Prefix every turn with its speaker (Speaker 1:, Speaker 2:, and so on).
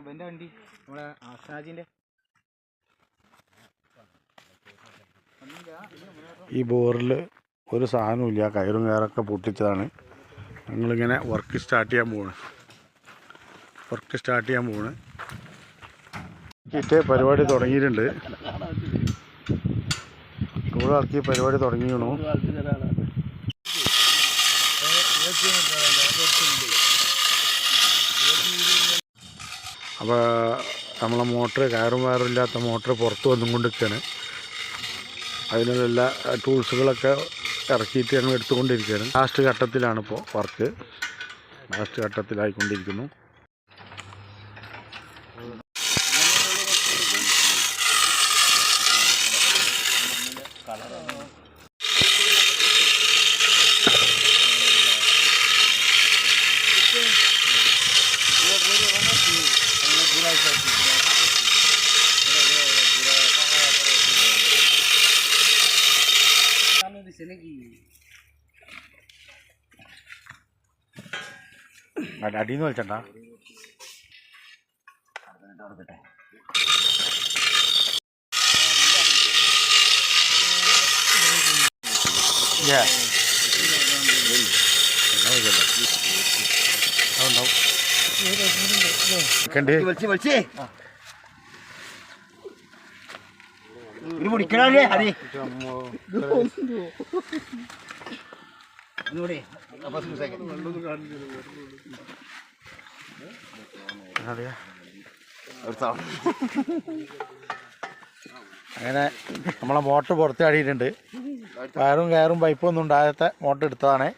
Speaker 1: വണ്ടി നമ്മളെ ആസ്നാജിന്റെ
Speaker 2: ഈ ബോറിൽ ഒരു സാധനമില്ല, കയറും കയറൊക്കെ പൊട്ടിച്ചതാണ്. ഞങ്ങളിങ്ങനെ വർക്ക് സ്റ്റാർട്ട് ചെയ്യാൻ പോവാണ്. ഇറ്റേ പരിപാടി തുടങ്ങിയിട്ടുണ്ട്. ടൂളാക്കി പരിപാടി തുടങ്ങിക്കണു. അപ്പോൾ നമ്മളെ മോട്ടർ കയറും ഇല്ലാത്ത മോട്ടർ പുറത്ത് വന്നും കൊണ്ടിരിക്കുകയാണ്. അതിനുള്ള ടൂൾസുകളൊക്കെ ഇറക്കിയിട്ട് ഞങ്ങൾ എടുത്തുകൊണ്ടിരിക്കുകയാണ്. ലാസ്റ്റ് ഘട്ടത്തിലാണിപ്പോൾ വർക്ക്, ലാസ്റ്റ് ഘട്ടത്തിലായിക്കൊണ്ടിരിക്കുന്നു. അടിയിൽ നിന്ന് വലിച്ചണ്ട. അങ്ങനെ നമ്മളെ മോട്ടർ പുറത്ത് ചാടിയിട്ടുണ്ട്. കയറും പൈപ്പൊന്നും ഉണ്ടാകാത്ത മോട്ടർ എടുത്തതാണ്.